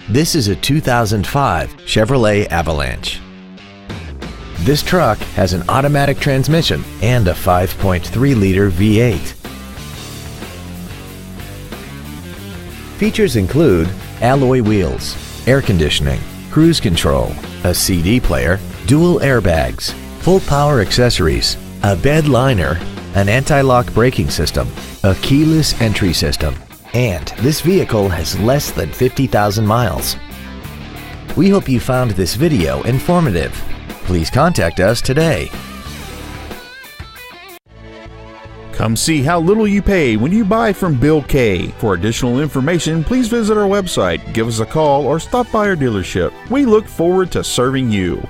This is a 2005 Chevrolet Avalanche. This truck has an automatic transmission and a 5.3-liter V8. Features include alloy wheels, air conditioning, cruise control, a CD player, dual airbags, full power accessories, a bed liner, an anti-lock braking system, a keyless entry system, and this vehicle has less than 50,000 miles. We hope you found this video informative. Please contact us today. Come see how little you pay when you buy from Bill K. For additional information, please visit our website, give us a call, or stop by our dealership. We look forward to serving you.